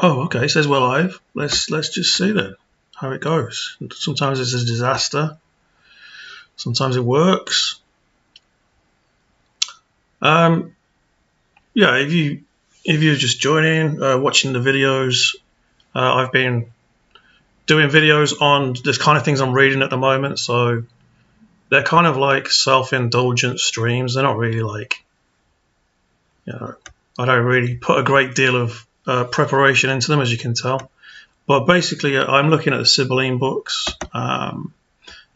Oh, okay. It says we're live. Let's just see then how it goes. Sometimes it's a disaster. Sometimes it works. Yeah. If you're just joining, watching the videos, I've been doing videos on this kind of things I'm reading at the moment. So they're kind of like self-indulgent streams. They're not really like, I don't really put a great deal of preparation into them, as you can tell. But basically, I'm looking at the Sibyl'S books.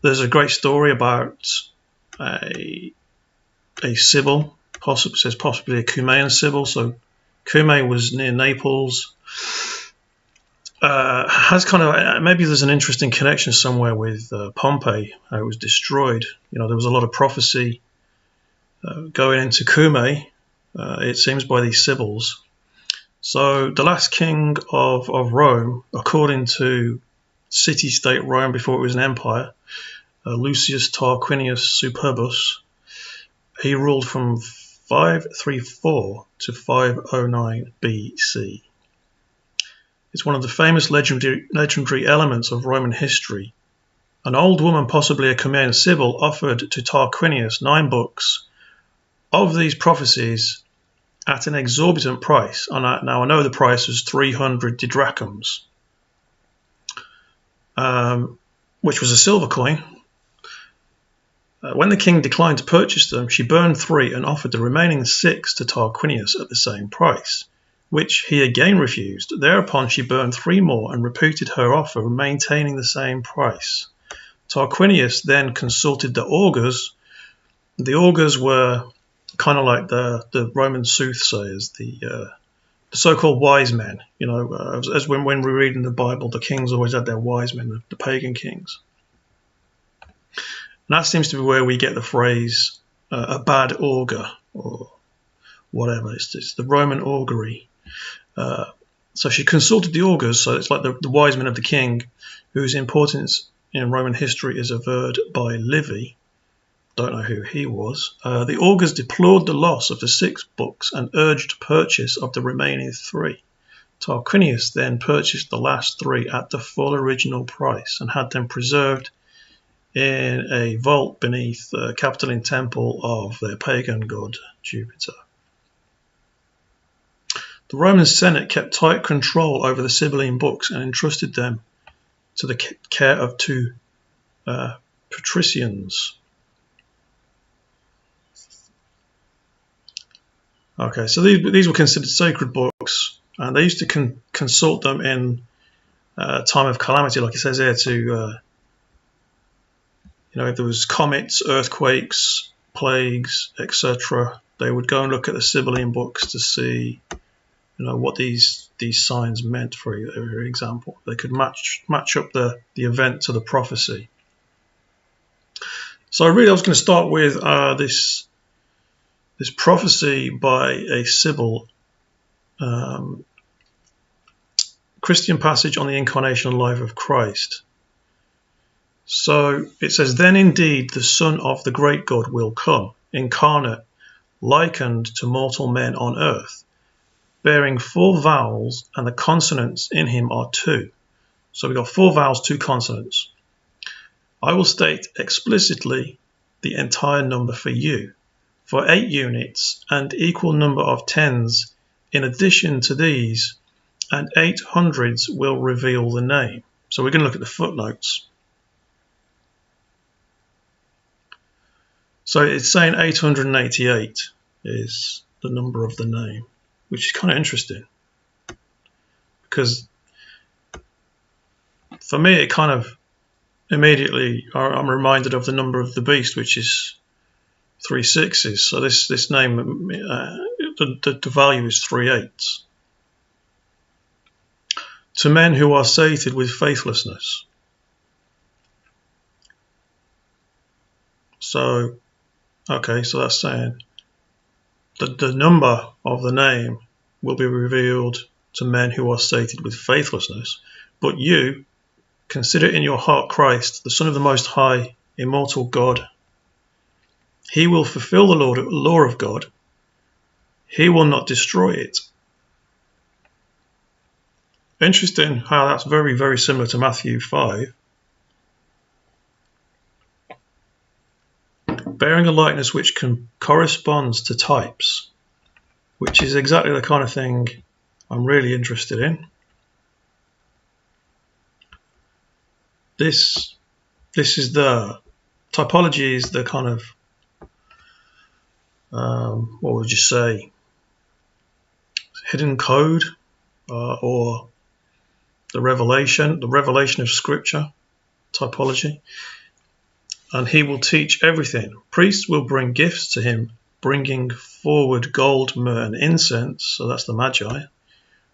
There's a great story about a Sibyl, possibly a Cumaean Sibyl. So Cumae was near Naples. Has kind of maybe there's an interesting connection somewhere with Pompeii. How it was destroyed. There was a lot of prophecy going into Cumae. It seems by these Sibyl'S. So the last king of Rome, according to city-state Rome before it was an empire, Lucius Tarquinius Superbus, he ruled from 534 to 509 BC. It's one of the famous legendary elements of Roman history. An old woman, possibly a Cumaean Sibyl, offered to Tarquinius 9 books of these prophecies at an exorbitant price. Now I know the price was 300 didrachms, which was a silver coin. When the king declined to purchase them, she burned 3 and offered the remaining 6 to Tarquinius at the same price, which he again refused. Thereupon she burned 3 more and repeated her offer, maintaining the same price. Tarquinius then consulted the augurs. The augurs were kind of like the Roman soothsayers, the so-called wise men. As when we read in the Bible, the kings always had their wise men, the pagan kings. And that seems to be where we get the phrase a bad augur or whatever. It's the Roman augury. So she consulted the augurs, so it's like the wise men of the king, whose importance in Roman history is averred by Livy. Don't know who he was. The augurs deplored the loss of the 6 books and urged purchase of the remaining 3. Tarquinius then purchased the last 3 at the full original price and had them preserved in a vault beneath the Capitoline temple of their pagan god Jupiter. The Roman Senate kept tight control over the Sibyl'S books and entrusted them to the care of 2 patricians. Okay, so these were considered sacred books, and they used to consult them in time of calamity, like it says here, to if there was comets, earthquakes, plagues, etc. They would go and look at the Sibyl'S books to see, what these signs meant. For example, they could match up the event to the prophecy. So I was going to start with this prophecy by a Sibyl, Christian passage on the incarnation and life of Christ. So it says, "Then indeed the Son of the great God will come, incarnate, likened to mortal men on earth, bearing 4 vowels, and the consonants in him are 2. So we've got 4 vowels, 2 consonants. I will state explicitly the entire number for you, for 8 units and equal number of tens in addition to these, and 8 hundreds will reveal the name." So we're going to look at the footnotes. So it's saying 888 is the number of the name, which is kind of interesting, because for me it kind of immediately I'm reminded of the number of the beast, which is 3 6s. So this name, the value is 3 8s. To men who are sated with faithlessness. So, okay, so that's saying that the number of the name will be revealed to men who are sated with faithlessness. But you consider in your heart Christ, the Son of the Most High, immortal God. He will fulfill the law of God. He will not destroy it. Interesting how that's very, very similar to Matthew 5. Bearing a likeness which corresponds to types, which is exactly the kind of thing I'm really interested in. This is the typology, is the kind of what would you say, hidden code, or the revelation of Scripture, typology. And he will teach everything. Priests will bring gifts to him, bringing forward gold, myrrh, and incense. So that's the Magi.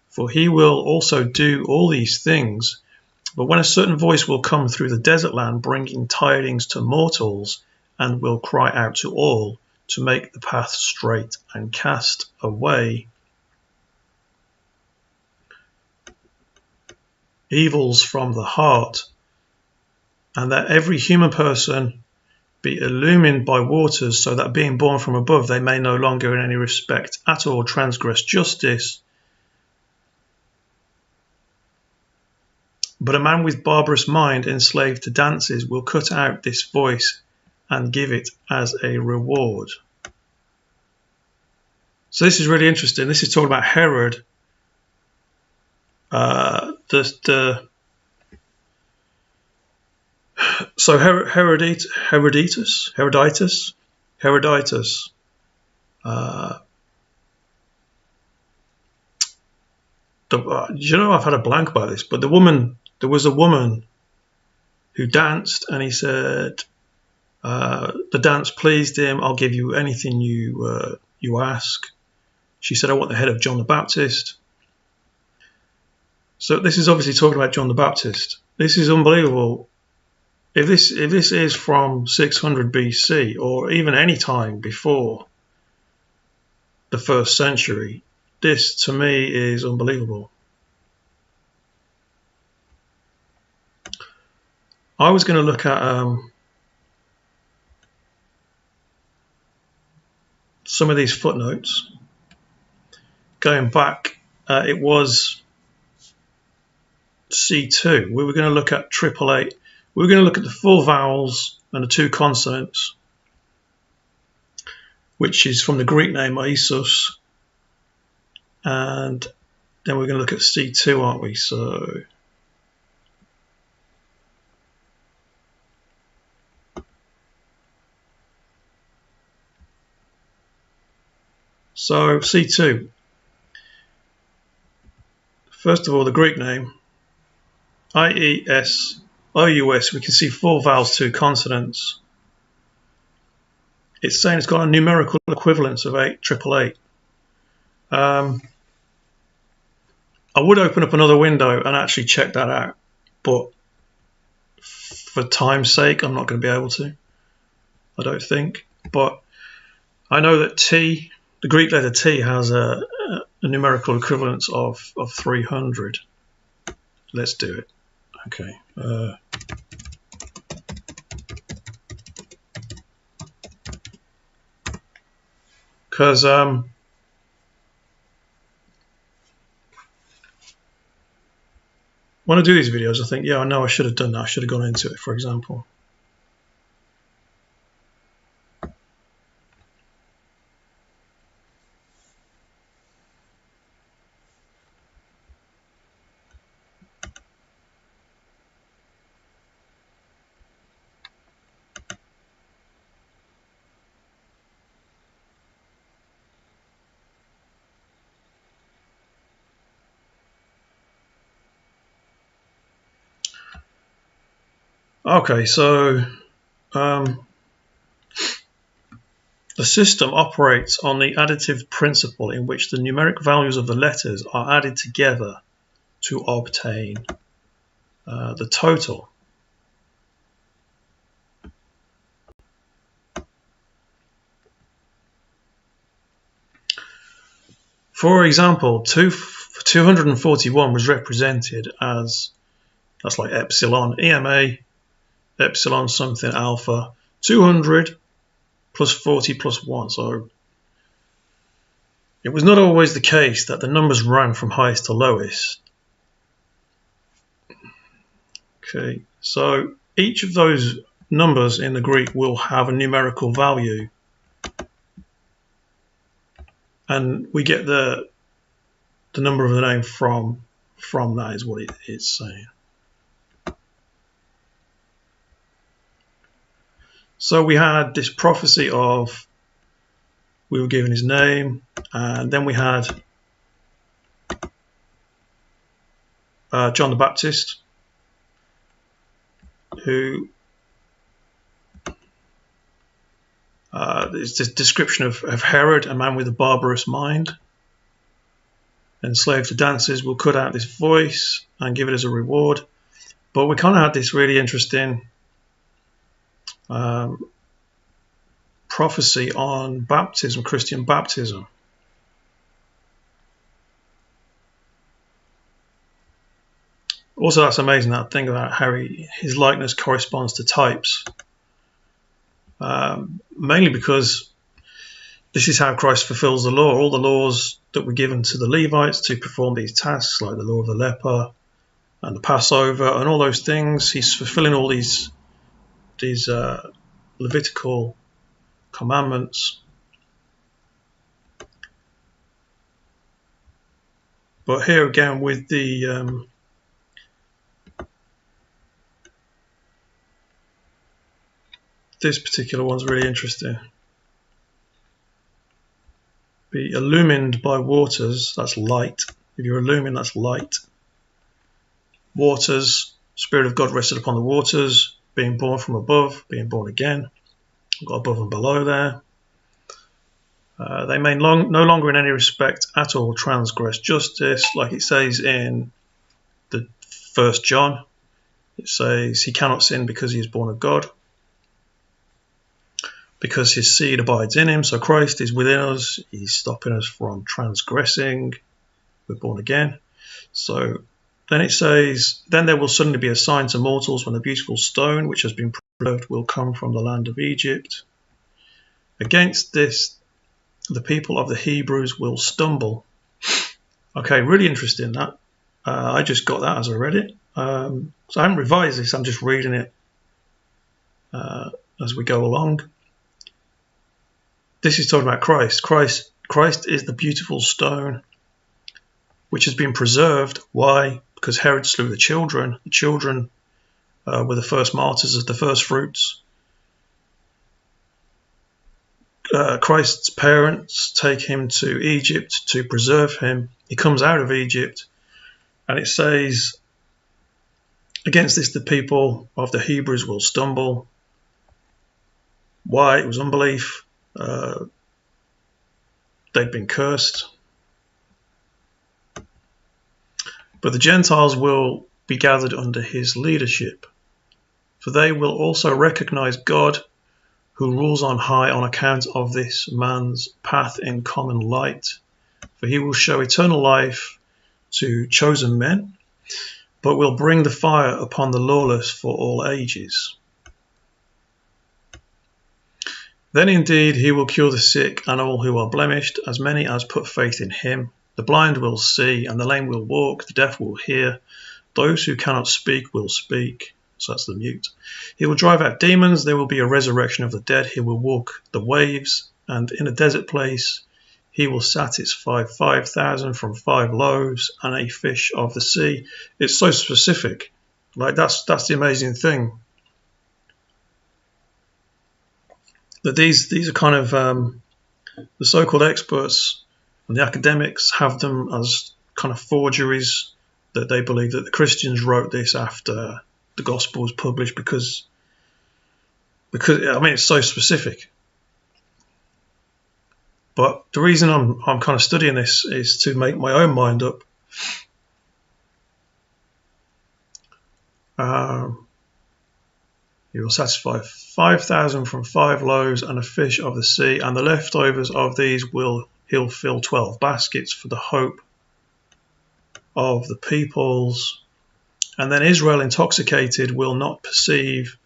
For he will also do all these things. But when a certain voice will come through the desert land, bringing tidings to mortals, and will cry out to all to make the path straight and cast away evils from the heart, and that every human person be illumined by waters, so that being born from above they may no longer in any respect at all transgress justice. But a man with barbarous mind, enslaved to dances, will cut out this voice and give it as a reward. So this is really interesting. This is talking about Herod. So Herodias. You know, I've had a blank about this, but there was a woman who danced, and he said the dance pleased him. I'll give you anything you ask. She said, I want the head of John the Baptist. So this is obviously talking about John the Baptist. This is unbelievable. If this is from 600 BC, or even any time before the 1st century, this to me is unbelievable. I was going to look at some of these footnotes. Going back, it was C2. We were going to look at 888. We were going to look at the 4 vowels and the 2 consonants, which is from the Greek name Isus. And then we're going to look at C2, aren't we? So C2. First of all, the Greek name, IES, OUS, we can see 4 vowels, 2 consonants. It's saying it's got a numerical equivalence of 888. I would open up another window and actually check that out, but for time's sake, I'm not going to be able to. I don't think. But I know that T, the Greek letter T, has a numerical equivalence of 300. Let's do it. Okay. Because when I do these videos, I think, yeah, I know I should have done that. I should have gone into it, for example. Okay, so the system operates on the additive principle, in which the numeric values of the letters are added together to obtain the total. For example, 241 was represented as, that's like epsilon, EMA, epsilon something alpha, 200 plus 40 plus 1. So it was not always the case that the numbers ran from highest to lowest. Okay, so each of those numbers in the Greek will have a numerical value, and we get the number of the name from that, is what it is saying. So we had this prophecy of, we were given his name, and then we had John the Baptist, who is this description of Herod, a man with a barbarous mind, enslaved to dances, will cut out this voice and give it as a reward. But we kind of had this really interesting prophecy on baptism, Christian baptism. Also, that's amazing, that thing about how his likeness corresponds to types. Mainly because this is how Christ fulfills the law. All the laws that were given to the Levites to perform these tasks, like the law of the leper and the Passover and all those things, he's fulfilling all these Levitical commandments. But here again with the this particular one's really interesting. Be illumined by waters, that's light. If you're illumined, that's light. Waters, Spirit of God rested upon the waters, being born from above, being born again. We've got above and below there. They may no longer in any respect at all transgress justice, like it says in the 1 John. It says he cannot sin because he is born of God, because his seed abides in him. So Christ is within us. He's stopping us from transgressing. We're born again. So then it says, then there will suddenly be a sign to mortals when the beautiful stone which has been preserved will come from the land of Egypt. Against this, the people of the Hebrews will stumble. Okay, really interesting that. I just got that as I read it. So I haven't revised this. I'm just reading it as we go along. This is talking about Christ. Christ is the beautiful stone which has been preserved. Why? Because Herod slew the children. The children were the first martyrs of the first fruits. Christ's parents take him to Egypt to preserve him. He comes out of Egypt, and it says, against this the people of the Hebrews will stumble. Why? It was unbelief. They'd been cursed. But the Gentiles will be gathered under his leadership, for they will also recognize God, who rules on high, on account of this man's path in common light. For he will show eternal life to chosen men, but will bring the fire upon the lawless for all ages. Then indeed he will cure the sick and all who are blemished, as many as put faith in him. The blind will see, and the lame will walk, the deaf will hear, those who cannot speak will speak. So that's the mute. He will drive out demons, there will be a resurrection of the dead, he will walk the waves, and in a desert place he will satisfy 5,000 from 5 loaves and a fish of the sea. It's so specific. Like that's the amazing thing. That these are kind of the so-called experts and the academics have them as kind of forgeries, that they believe that the Christians wrote this after the gospel was published because I mean it's so specific. But the reason I'm kind of studying this is to make my own mind up. He will satisfy 5,000 from 5 loaves and a fish of the sea, and the leftovers of these he'll fill 12 baskets for the hope of the peoples. And then Israel, intoxicated, will not perceive,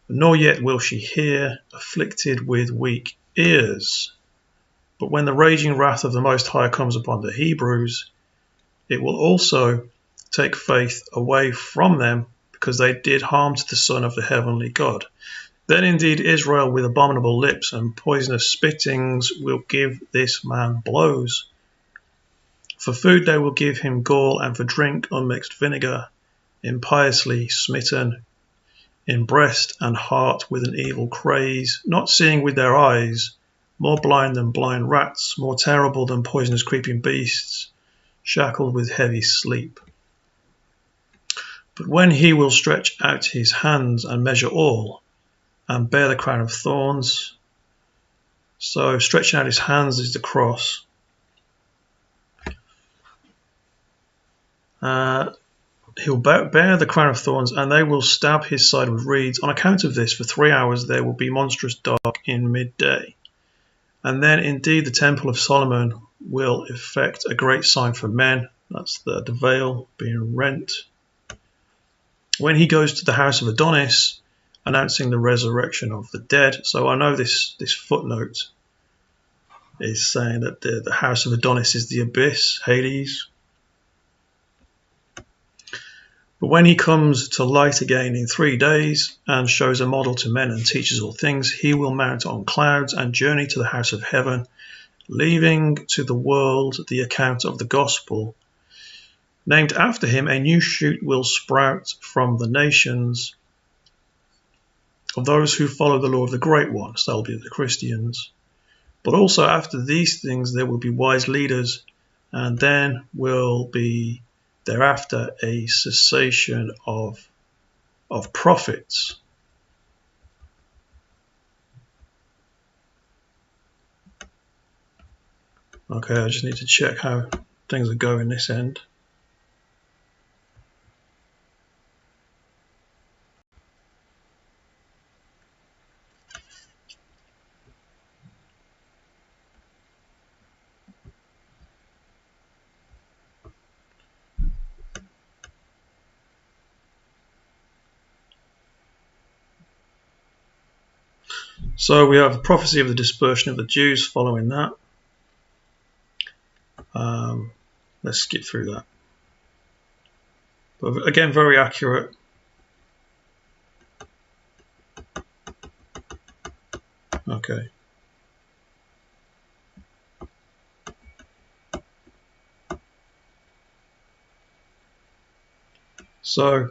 nor yet will she hear, afflicted with weak ears. But when the raging wrath of the Most High comes upon the Hebrews, it will also take faith away from them, because they did harm to the Son of the heavenly God. Then indeed Israel with abominable lips and poisonous spittings will give this man blows. For food they will give him gall, and for drink unmixed vinegar, impiously smitten, in breast and heart with an evil craze, not seeing with their eyes, more blind than blind rats, more terrible than poisonous creeping beasts, shackled with heavy sleep. But when he will stretch out his hands and measure all, and bear the crown of thorns, so stretching out his hands is the cross. He'll bear the crown of thorns, and they will stab his side with reeds. On account of this, for 3 hours there will be monstrous dark in midday. And then indeed the temple of Solomon will effect a great sign for men. That's the veil being rent. When he goes to the house of Adonis, announcing the resurrection of the dead. So I know this footnote is saying that the house of Adonis is the abyss, Hades. But when he comes to light again in 3 days and shows a model to men and teaches all things, he will mount on clouds and journey to the house of heaven, leaving to the world the account of the gospel. Named after him, a new shoot will sprout from the nations of those who follow the law of the Great One, so they'll be the Christians. But also after these things there will be wise leaders, and then will be thereafter a cessation of prophets. Okay, I just need to check how things are going this end. So we have the prophecy of the dispersion of the Jews following that. Let's skip through that. But again, very accurate. Okay. So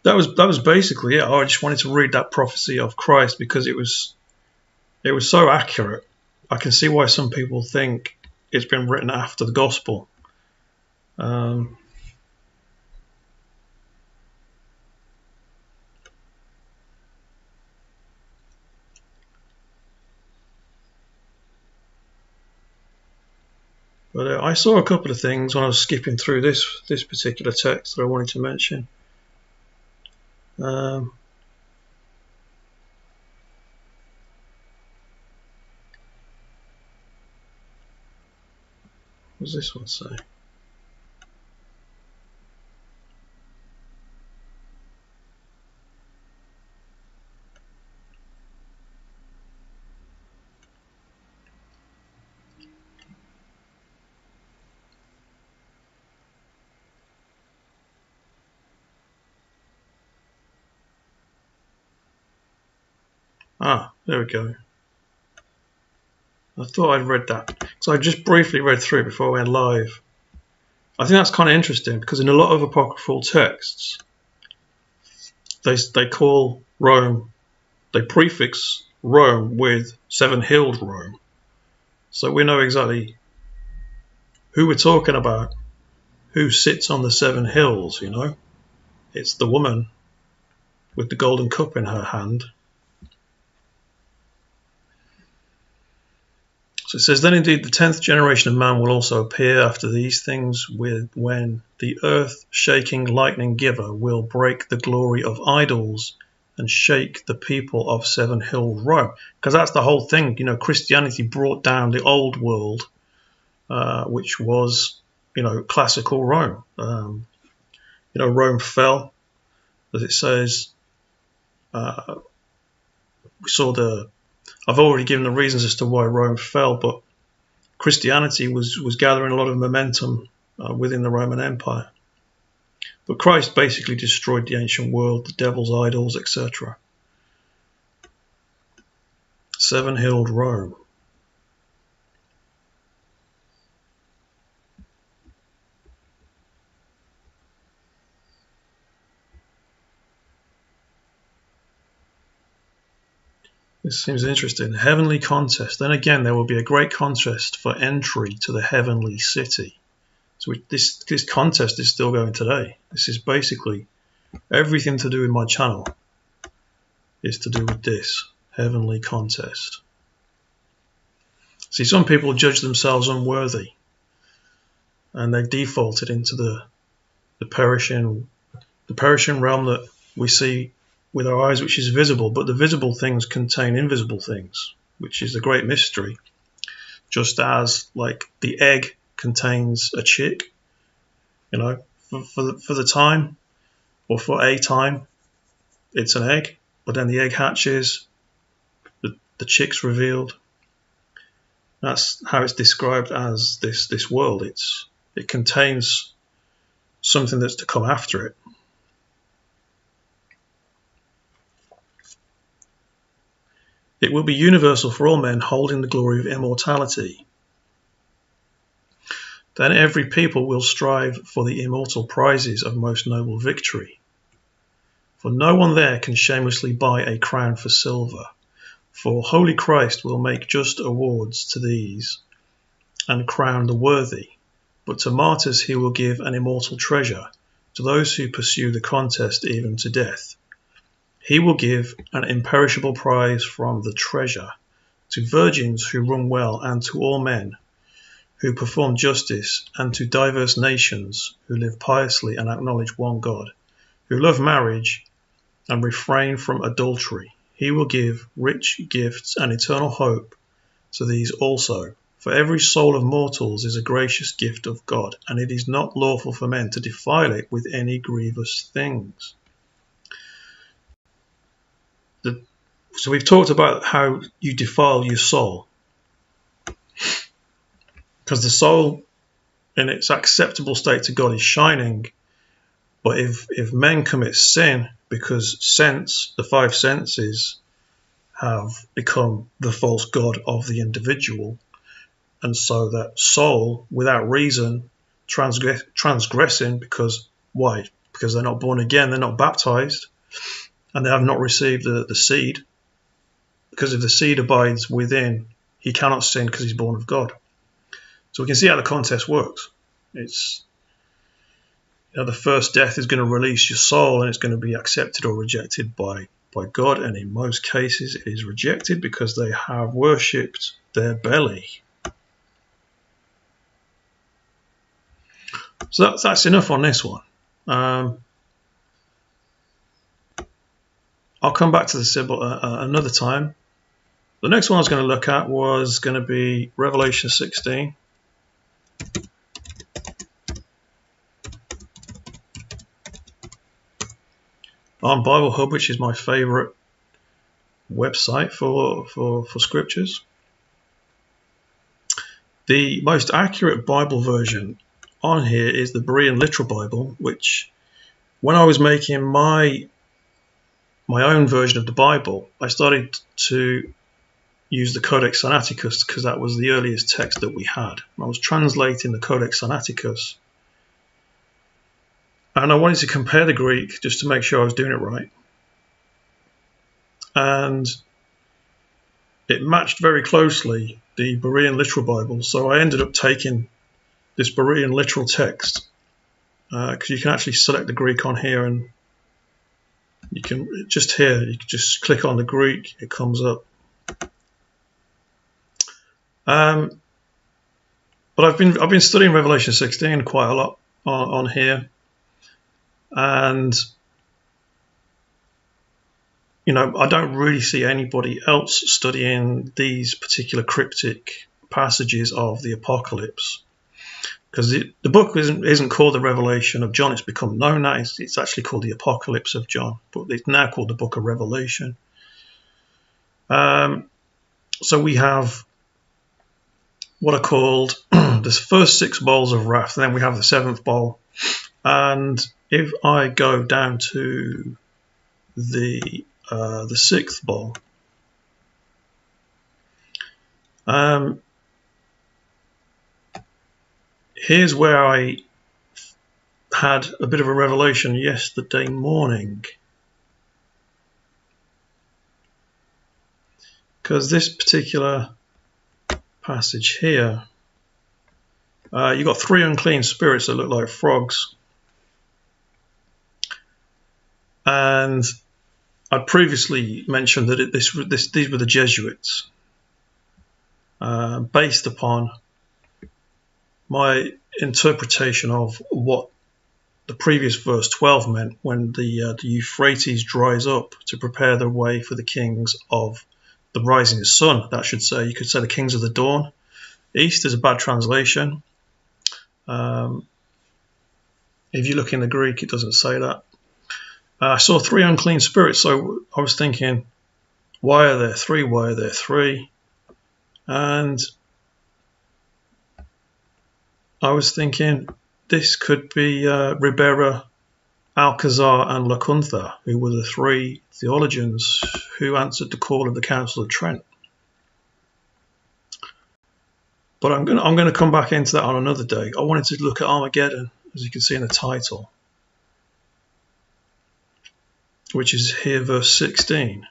that was basically it. I just wanted to read that prophecy of Christ because it was so accurate. I can see why some people think it's been written after the gospel. What But I saw a couple of things when I was skipping through this particular text that I wanted to mention. What does this one say? Ah, there we go. I thought I'd read that. So I just briefly read through it before I went live. I think that's kind of interesting because in a lot of apocryphal texts, they call Rome, they prefix Rome with seven-hilled Rome. So we know exactly who we're talking about, who sits on the 7 hills, you know. It's the woman with the golden cup in her hand. So it says, then indeed the 10th generation of man will also appear after these things, when the earth-shaking lightning giver will break the glory of idols and shake the people of 7-hilled Rome. Because that's the whole thing, you know, Christianity brought down the old world, which was, you know, classical Rome. You know, Rome fell, as it says. We saw I've already given the reasons as to why Rome fell, but Christianity was gathering a lot of momentum within the Roman Empire. But Christ basically destroyed the ancient world, the devil's idols, etc. Seven-hilled Rome. This seems interesting. Heavenly contest. Then again, there will be a great contest for entry to the heavenly city. So this contest is still going today. This is basically everything to do with my channel is to do with this heavenly contest. See, some people judge themselves unworthy, and they defaulted into the perishing realm that we see with our eyes, which is visible. But the visible things contain invisible things, which is a great mystery. Just as like the egg contains a chick, you know, for the time, or for a time, it's an egg. But then the egg hatches, the chick's revealed. That's how it's described as this world. It contains something that's to come after it. It will be universal for all men, holding the glory of immortality. Then every people will strive for the immortal prizes of most noble victory. For no one there can shamelessly buy a crown for silver. For holy Christ will make just awards to these, and crown the worthy. But to martyrs he will give an immortal treasure, to those who pursue the contest even to death. He will give an imperishable prize from the treasure, to virgins who run well, and to all men who perform justice, and to diverse nations who live piously and acknowledge one God, who love marriage and refrain from adultery. He will give rich gifts and eternal hope to these also. For every soul of mortals is a gracious gift of God, and it is not lawful for men to defile it with any grievous things. So we've talked about how you defile your soul. Because the soul in its acceptable state to God is shining. But if men commit sin, because the five senses have become the false god of the individual, and so that soul, without reason, transgressing, because why? Because they're not born again, they're not baptized, and they have not received the seed. Because if the seed abides within, he cannot sin because he's born of God. So we can see how the contest works. It's, the first death is going to release your soul, and it's going to be accepted or rejected by God. And in most cases, it is rejected because they have worshipped their belly. So that's enough on this one. I'll come back to the Sibyl another time. The next one I was going to look at was going to be Revelation 16. On Bible Hub, which is my favorite website for scriptures. The most accurate Bible version on here is the Berean Literal Bible, which when I was making my own version of the Bible, I started to use the Codex Sinaiticus because that was the earliest text that we had. I was translating the Codex Sinaiticus, and I wanted to compare the Greek just to make sure I was doing it right. And it matched very closely the Berean Literal Bible, so I ended up taking this Berean literal text, because you can actually select the Greek on here, and you can just click on the Greek, it comes up. But I've been studying Revelation 16 quite a lot on here, and I don't really see anybody else studying these particular cryptic passages of the Apocalypse, because the book isn't called the Revelation of John. It's become known that it's actually called the Apocalypse of John, but it's now called the Book of Revelation. So we have what are called the first 6 bowls of wrath, and then we have the 7th bowl. And if I go down to the 6th bowl, here's where I had a bit of a revelation yesterday morning, because this particular passage here, you've got 3 unclean spirits that look like frogs, and I previously mentioned that these were the Jesuits, based upon my interpretation of what the previous verse 12 meant when the Euphrates dries up to prepare the way for the kings of the rising sun. That should say, you could say the kings of the dawn. East is a bad translation. If you look in the Greek, it doesn't say that. I saw 3 unclean spirits, so I was thinking, why are there 3? Why are there 3? And I was thinking this could be Ribera, Alcazar, and Lacuntha, who were the 3 theologians who answered the call of the Council of Trent. But I'm going to come back into that on another day. I wanted to look at Armageddon, as you can see in the title, which is here, verse 16.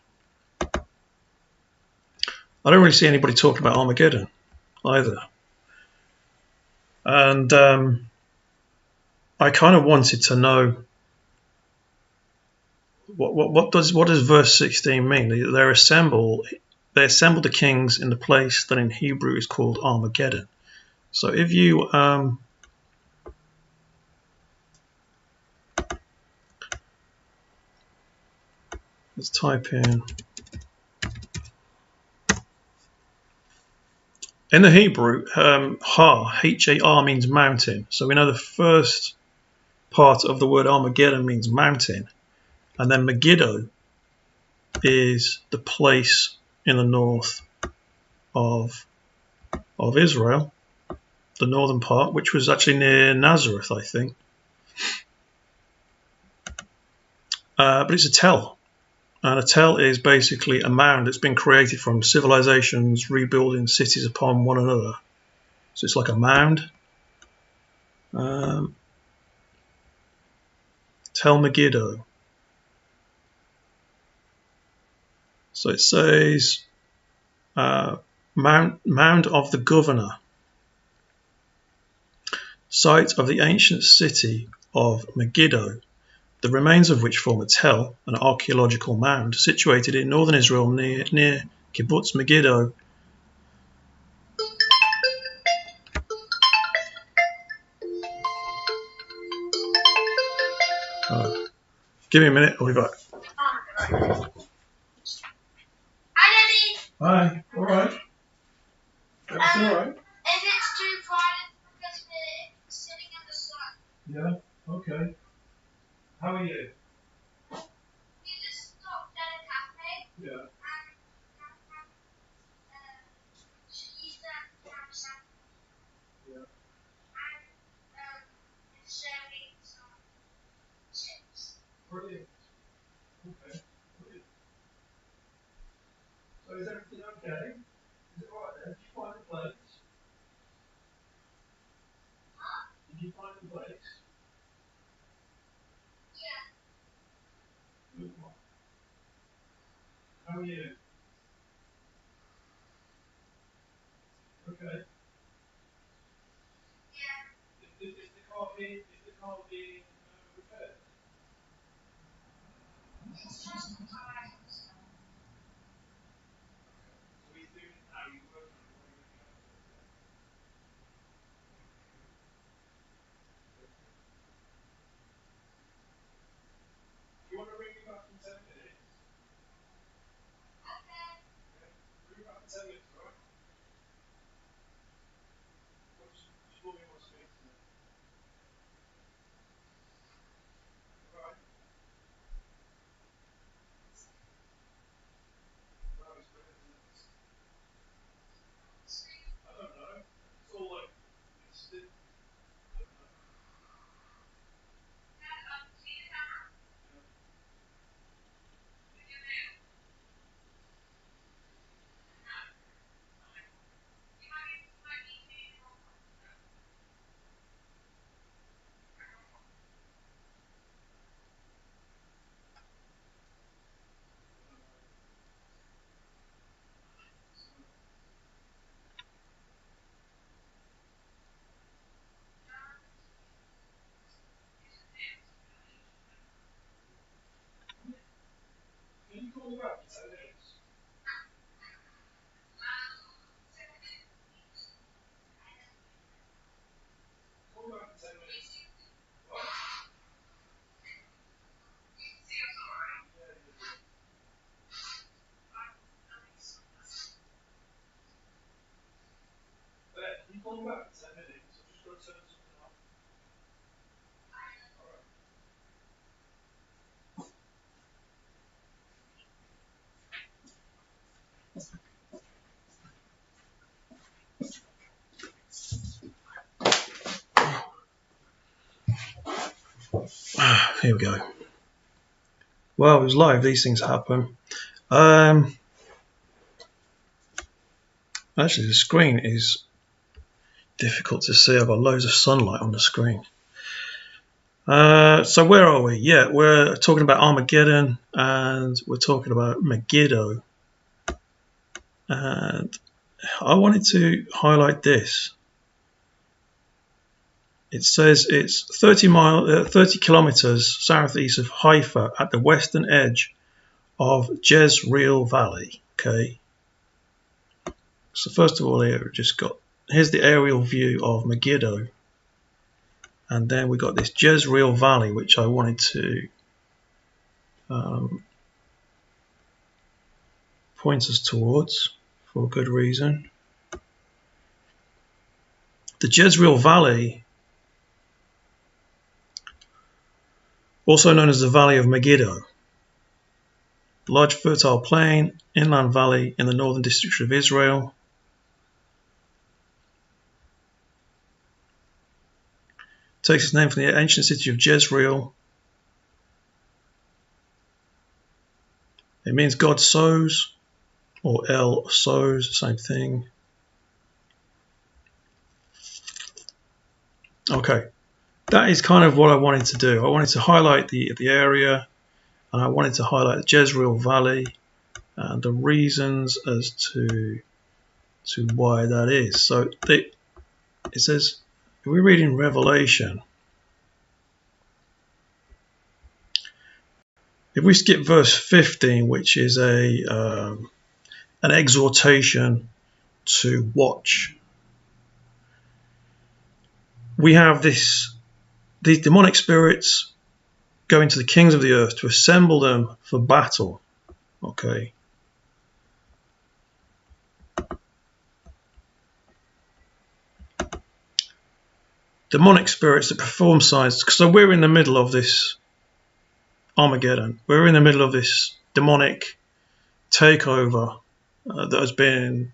I don't really see anybody talking about Armageddon either. And I kind of wanted to know what does verse 16 mean? They assemble the kings in the place that in Hebrew is called Armageddon. So if you let's type in the Hebrew, H-A-R means mountain. So we know the first part of the word Armageddon means mountain, and then Megiddo is the place in the north of Israel, the northern part, which was actually near Nazareth, I think. But it's a tell. And a tell is basically a mound that's been created from civilizations rebuilding cities upon one another. So it's like a mound. Tel Megiddo. So it says mound of the governor, site of the ancient city of Megiddo, the remains of which form a tell, an archaeological mound situated in northern Israel near Kibbutz Megiddo. Give me a minute, I'll be back. Hi, all right. Everything all right? If it's too quiet, because we're sitting in the sun. Yeah, okay. How are you? We just stopped at a cafe. Yeah. And cheese and ham sandwich. Yeah. And it's serving some chips. Brilliant. Okay. Brilliant. So is everything okay? Is it all right there? Did you find the place? Huh? Did you find the place? Yeah. Good one. How are you? Okay. Yeah. Is the car being repaired? It's just the tires. So he's doing it now. He's working on it while you're in the office. Do you want to ring me back in 10 minutes? Okay. Yeah. Ring me back in 10 minutes, all right? Here we go. Well, it was live. These things happen. Actually, the screen is difficult to see. I've got loads of sunlight on the screen. So where are we? Yeah, we're talking about Armageddon, and we're talking about Megiddo. And I wanted to highlight this. It says it's 30 kilometers southeast of Haifa at the western edge of Jezreel Valley. Okay. So first of all, here we've just got, here's the aerial view of Megiddo, and then we got this Jezreel Valley, which I wanted to point us towards for a good reason. The Jezreel Valley, also known as the Valley of Megiddo, large fertile plain, inland valley in the northern district of Israel. Takes its name from the ancient city of Jezreel. It means God sows, or El sows, same thing. Okay, that is kind of what I wanted to do. I wanted to highlight the area, and I wanted to highlight the Jezreel Valley and the reasons as to why that is. So it says, if we read in Revelation, if we skip verse 15, which is an exhortation to watch, we have these demonic spirits going to the kings of the earth to assemble them for battle. Okay. Demonic spirits that perform signs. So we're in the middle of this Armageddon. We're in the middle of this demonic takeover that has been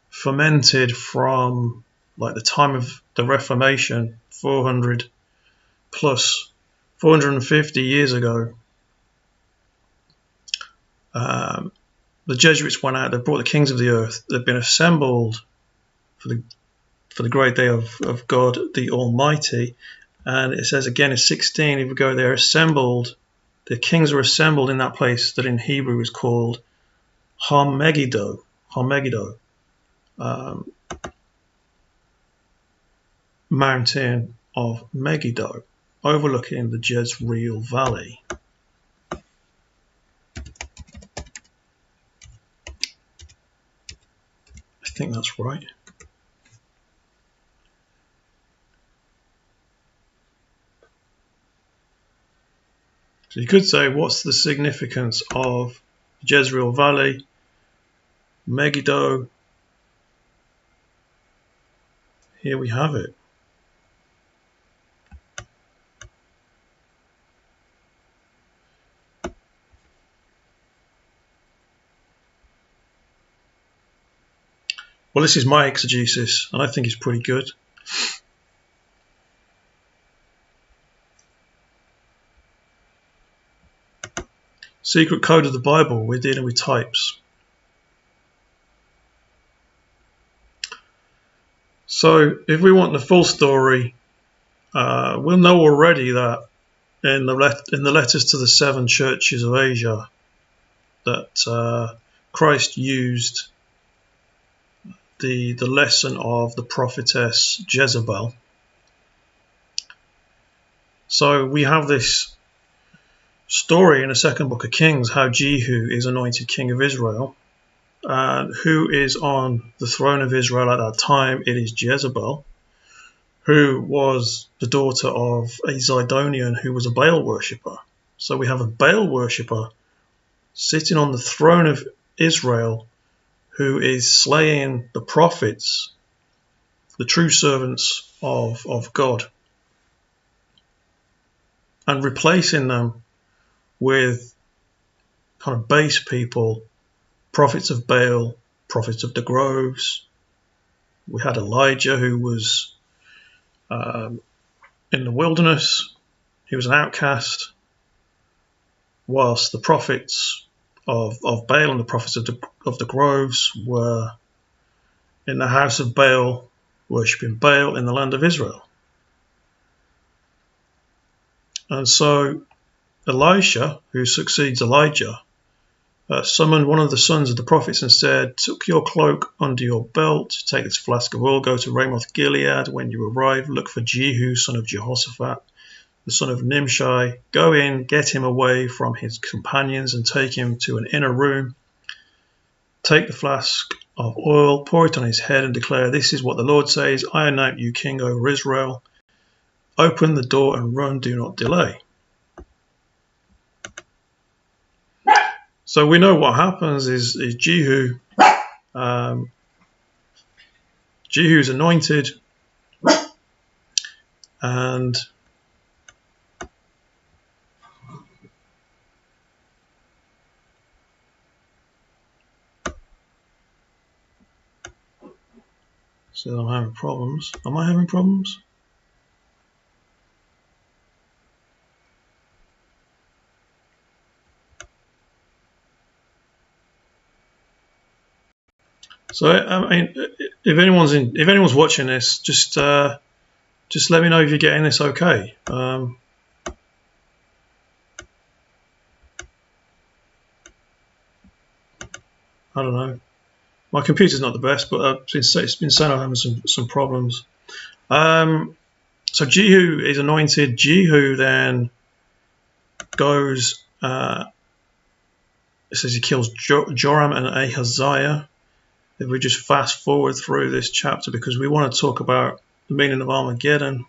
fermented from like the time of the Reformation, 450 years ago. The Jesuits went out, they brought the kings of the earth, they've been assembled for the great day of God the Almighty. And it says again in 16, if we go there, assembled, the kings are assembled in that place that in Hebrew is called Armageddon. Mountain of Megiddo, overlooking the Jezreel Valley. I think that's right. So you could say, what's the significance of Jezreel Valley, Megiddo? Here we have it. Well, this is my exegesis, and I think it's pretty good. Secret code of the Bible, we're dealing with types. So if we want the full story, we'll know already that in the letters to the 7 churches of Asia that Christ used the lesson of the prophetess Jezebel. So we have this story in the second book of Kings how Jehu is anointed king of Israel. And who is on the throne of Israel at that time? It is Jezebel, who was the daughter of a Zidonian who was a Baal worshipper. So we have a Baal worshipper sitting on the throne of Israel who is slaying the prophets, the true servants of God, and replacing them with kind of base people, prophets of Baal, prophets of the groves. We had Elijah, who was in the wilderness. He was an outcast, whilst the prophets of Baal and the prophets of the groves were in the house of Baal, worshipping Baal in the land of Israel. And so Elisha, who succeeds Elijah, summoned one of the sons of the prophets and said, "Tuck your cloak under your belt, take this flask of oil, go to Ramoth Gilead. When you arrive, look for Jehu, son of Jehoshaphat, the son of Nimshi. Go in, get him away from his companions, and take him to an inner room. Take the flask of oil, pour it on his head, and declare, 'This is what the Lord says, I anoint you king over Israel. Open the door and run, do not delay.'" So we know what happens is Jehu, Jehu's anointed, and so I'm having problems. Am I having problems? So I mean, if anyone's watching this, just let me know if you're getting this okay. I don't know. My computer's not the best, but it's been saying I'm having some problems. So Jehu is anointed. Jehu then goes. It says he kills Joram and Ahaziah. If we just fast forward through this chapter, because we want to talk about the meaning of Armageddon.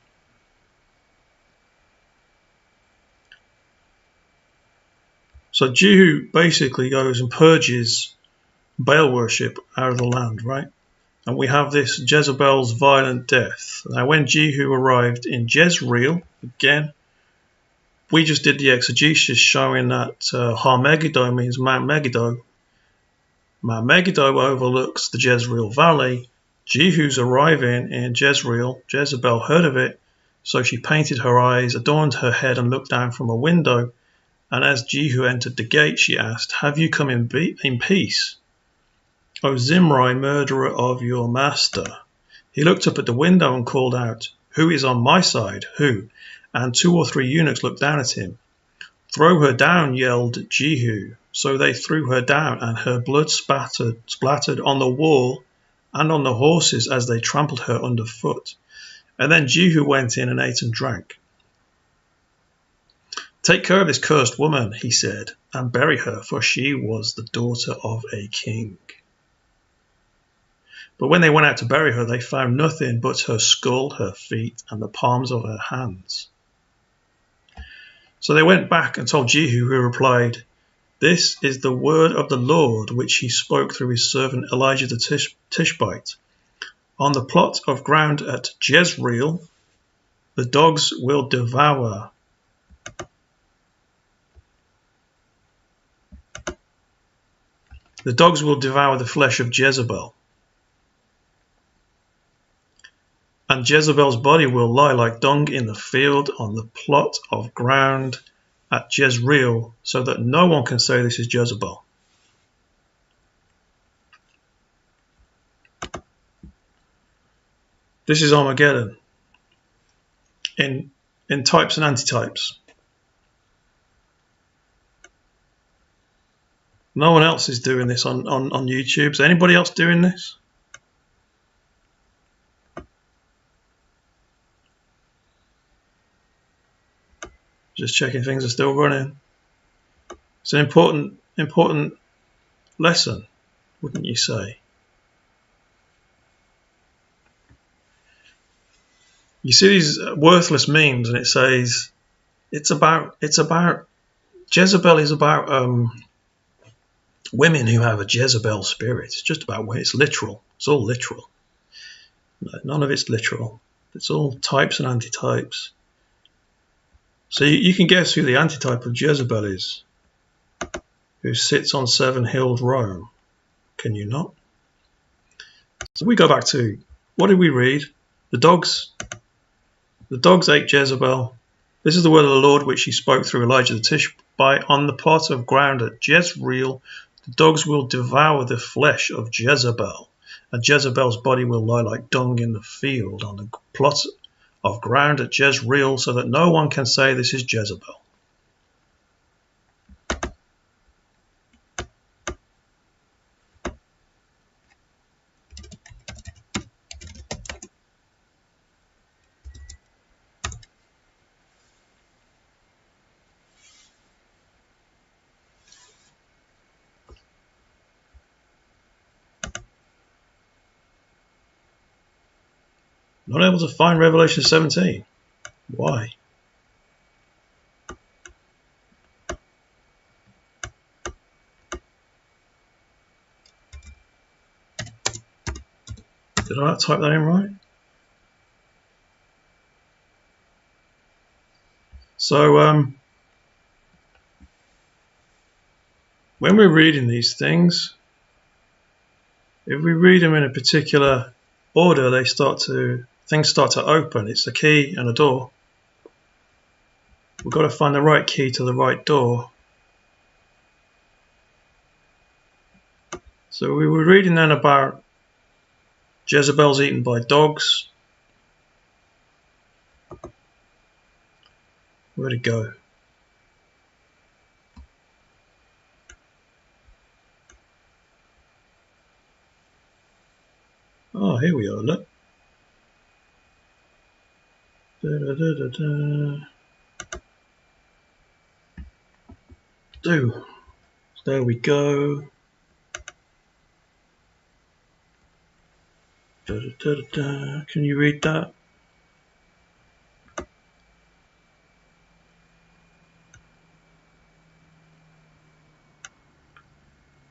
So Jehu basically goes and purges Baal worship out of the land, right? And we have this Jezebel's violent death. Now, when Jehu arrived in Jezreel, again, we just did the exegesis showing that Har-Megiddo means Mount Megiddo. Mount Megiddo overlooks the Jezreel Valley. Jehu's arriving in Jezreel. Jezebel heard of it, so she painted her eyes, adorned her head, and looked down from a window. And as Jehu entered the gate, she asked, "Have you come in peace, O Zimri, murderer of your master?" He looked up at the window and called out, "Who is on my side? Who?" And 2 or 3 eunuchs looked down at him. "Throw her down," yelled Jehu. So they threw her down, and her blood splattered on the wall and on the horses as they trampled her underfoot. And then Jehu went in and ate and drank. "Take care of this cursed woman," he said, "and bury her, for she was the daughter of a king." But when they went out to bury her, they found nothing but her skull, her feet, and the palms of her hands. So they went back and told Jehu, who replied, "This is the word of the Lord, which he spoke through his servant Elijah the Tishbite. On the plot of ground at Jezreel, the dogs will devour." The dogs will devour the flesh of Jezebel. And Jezebel's body will lie like dung in the field on the plot of ground at Jezreel, so that no one can say this is Jezebel. This is Armageddon in types and antitypes. No one else is doing this on YouTube. Is anybody else doing this? Just checking things are still running. It's an important lesson, wouldn't you say? You see these worthless memes, and it says it's about Jezebel is about women who have a Jezebel spirit. It's just about it's literal. It's all literal. No, none of it's literal. It's all types and antitypes. So you can guess who the antitype of Jezebel is, who sits on 7-hilled Rome. Can you not? So we go back to, what did we read? The dogs ate Jezebel. This is the word of the Lord which he spoke through Elijah the Tishbite. On the plot of ground at Jezreel, the dogs will devour the flesh of Jezebel, and Jezebel's body will lie like dung in the field on the plot of ground at Jezreel, so that no one can say this is Jezebel. Not able to find Revelation 17. Why? Did I not type that in right? So when we're reading these things, if we read them in a particular order, things start to open. It's a key and a door. We've got to find the right key to the right door. So we were reading then about Jezebel's eaten by dogs. Where'd it go? Oh, here we are, look. There we go. Can you read that?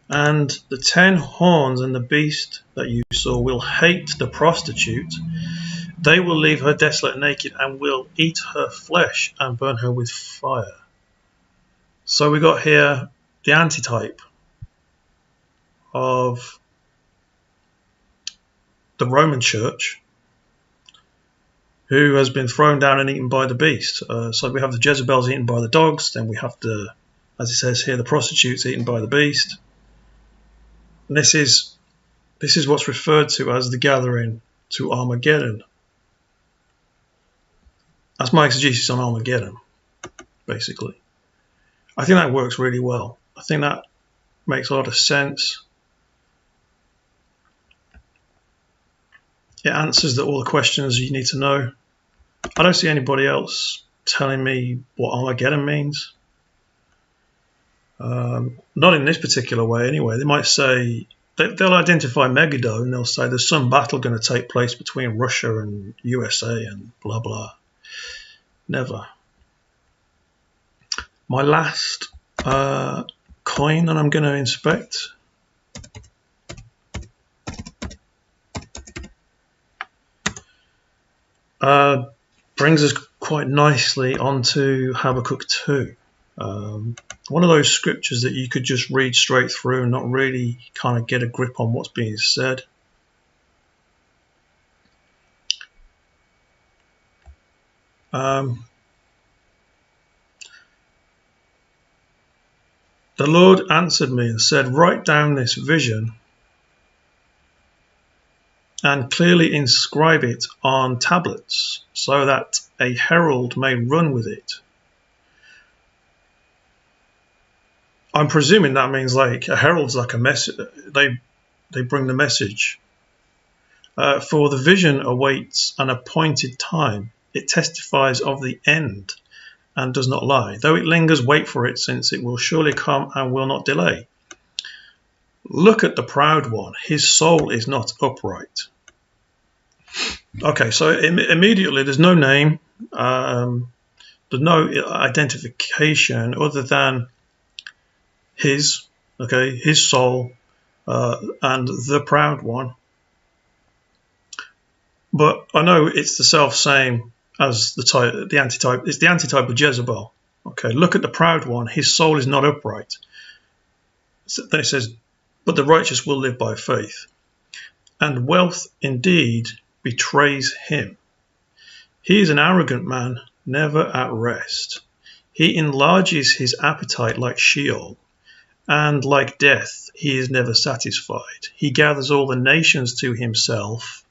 And the 10 horns and the beast that you saw will hate the prostitute. They will leave her desolate and naked, and will eat her flesh and burn her with fire. So we got here the antitype of the Roman Church, who has been thrown down and eaten by the beast. So we have the Jezebels eaten by the dogs. Then we have the, as it says here, the prostitutes eaten by the beast. And this is what's referred to as the gathering to Armageddon. That's my exegesis on Armageddon, basically. I think that works really well. I think that makes a lot of sense. It answers all the questions you need to know. I don't see anybody else telling me what Armageddon means. Not in this particular way anyway. They might say, they'll identify Megiddo and they'll say there's some battle going to take place between Russia and USA and blah blah. Never. My last coin that I'm going to inspect. Brings us quite nicely onto Habakkuk 2. One of those scriptures that you could just read straight through and not really kind of get a grip on what's being said. The Lord answered me and said, write down this vision and clearly inscribe it on tablets so that a herald may run with it. I'm presuming that means like a herald's like a message. They bring the message. For the vision awaits an appointed time. It testifies of the end and does not lie. Though it lingers, wait for it, since it will surely come and will not delay. Look at the proud one. His soul is not upright. Okay, so immediately there's no name. There's no identification other than his soul, and the proud one. But I know it's the self same as the antitype. It's the antitype of Jezebel. Okay, look at the proud one. His soul is not upright. So then it says, but the righteous will live by faith. And wealth indeed betrays him. He is an arrogant man, never at rest. He enlarges his appetite like Sheol, and like death he is never satisfied. He gathers all the nations to himself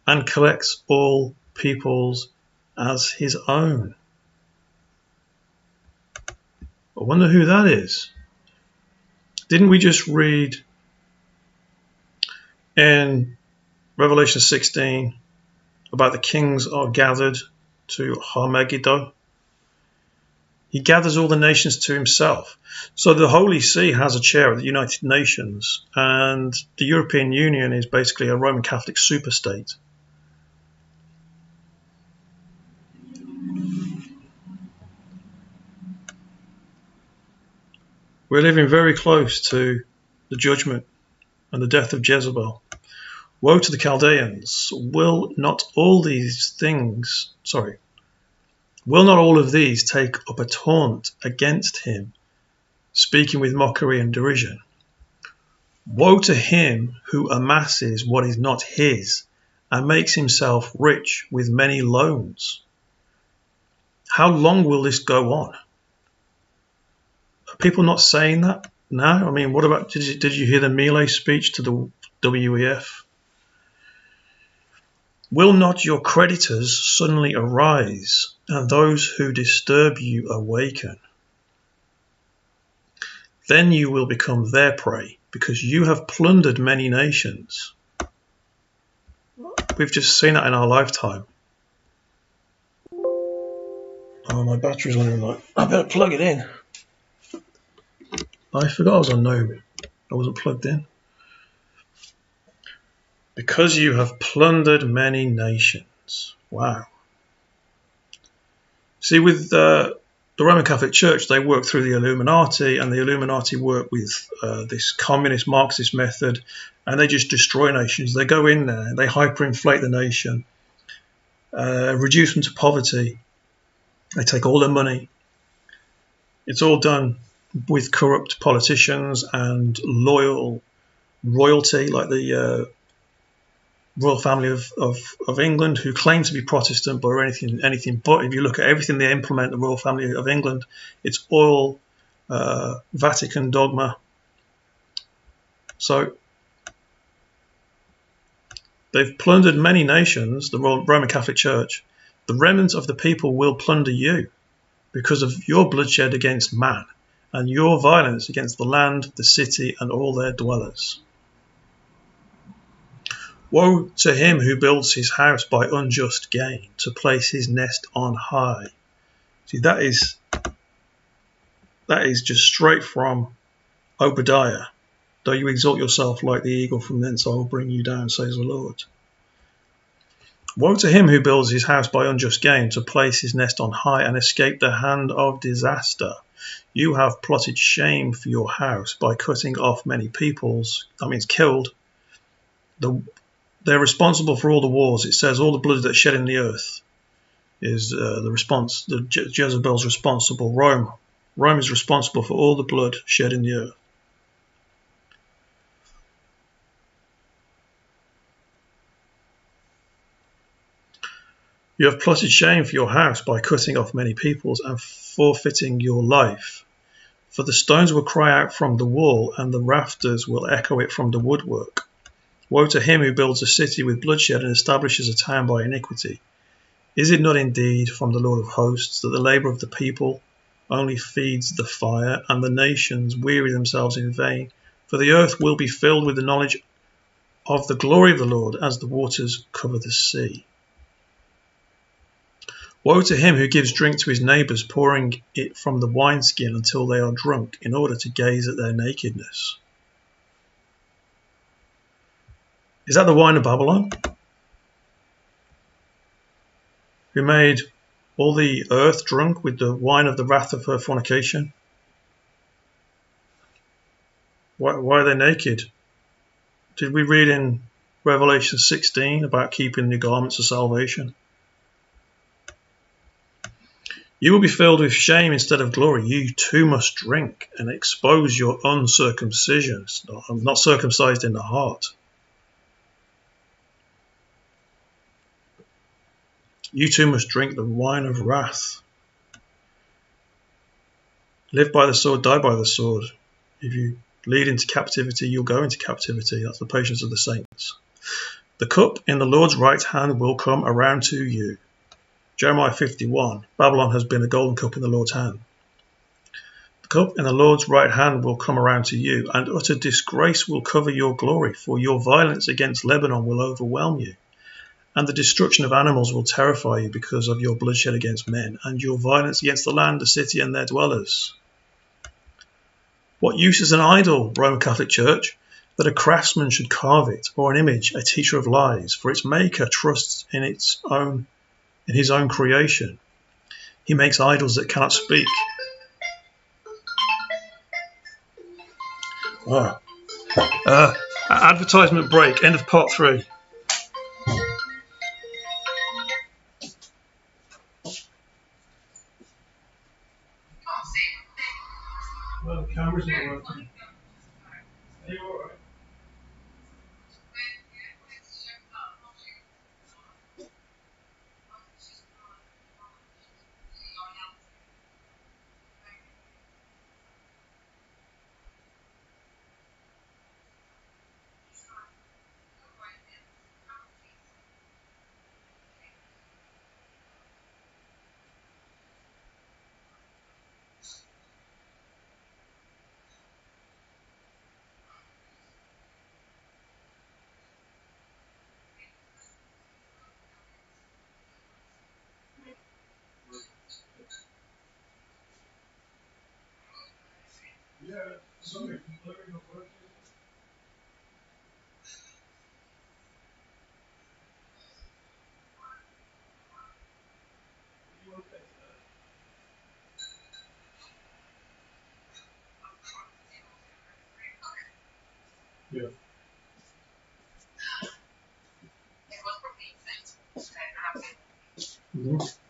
and collects all peoples as his own. I wonder who that is. Didn't we just read in Revelation 16 about the kings are gathered to Armageddon? He gathers all the nations to himself. So the Holy See has a chair at the United Nations, and the European Union is basically a Roman Catholic superstate. We're living very close to the judgment and the death of Jezebel. Woe to the Chaldeans! Will not all of these take up a taunt against him, speaking with mockery and derision? Woe to him who amasses what is not his and makes himself rich with many loans. How long will this go on? Are people not saying that now? I mean, what about, did you hear the Milei speech to the WEF? Will not your creditors suddenly arise, and those who disturb you awaken? Then you will become their prey, because you have plundered many nations. We've just seen that in our lifetime. Oh, my battery's running low. I better plug it in. I forgot I was on no. I wasn't plugged in. Because you have plundered many nations. Wow. See, with the Roman Catholic Church, they work through the Illuminati, and the Illuminati work with this communist Marxist method, and they just destroy nations. They go in there, they hyperinflate the nation, reduce them to poverty. They take all their money. It's all done with corrupt politicians and loyal royalty, like the royal family of England, who claim to be Protestant but are anything but. If you look at everything they implement, the royal family of England, it's all Vatican dogma. So they've plundered many nations, the Roman Catholic Church. The remnant of the people will plunder you because of your bloodshed against man and your violence against the land, the city, and all their dwellers. Woe to him who builds his house by unjust gain, to place his nest on high. See, that is just straight from Obadiah. Though you exalt yourself like the eagle, from thence I will bring you down, says the Lord. Woe to him who builds his house by unjust gain, to place his nest on high and escape the hand of disaster. You have plotted shame for your house by cutting off many peoples. That means killed. They're responsible for all the wars. It says all the blood that's shed in the earth is the response. Jezebel's responsible. Rome is responsible for all the blood shed in the earth. You have plotted shame for your house by cutting off many peoples and forfeiting your life. For the stones will cry out from the wall, and the rafters will echo it from the woodwork. Woe to him who builds a city with bloodshed and establishes a town by iniquity. Is it not indeed from the Lord of hosts that the labour of the people only feeds the fire, and the nations weary themselves in vain? For the earth will be filled with the knowledge of the glory of the Lord as the waters cover the sea. Woe to him who gives drink to his neighbours, pouring it from the wineskin until they are drunk, in order to gaze at their nakedness. Is that the wine of Babylon? Who made all the earth drunk with the wine of the wrath of her fornication? Why are they naked? Did we read in Revelation 16 about keeping the garments of salvation? You will be filled with shame instead of glory. You too must drink and expose your uncircumcision, not circumcised in the heart. You too must drink the wine of wrath. Live by the sword, die by the sword. If you lead into captivity, you'll go into captivity. That's the patience of the saints. The cup in the Lord's right hand will come around to you. Jeremiah 51. Babylon has been a golden cup in the Lord's hand. The cup in the Lord's right hand will come around to you, and utter disgrace will cover your glory, for your violence against Lebanon will overwhelm you. And the destruction of animals will terrify you because of your bloodshed against men, and your violence against the land, the city, and their dwellers. What use is an idol, Roman Catholic Church, that a craftsman should carve it, or an image, a teacher of lies, for its maker trusts in his own creation. He makes idols that cannot speak. Advertisement break, end of part 3. Well, the camera's not working. Are you alright? Yeah, sorry, completely not working. You want to take that? Yeah. Mm-hmm.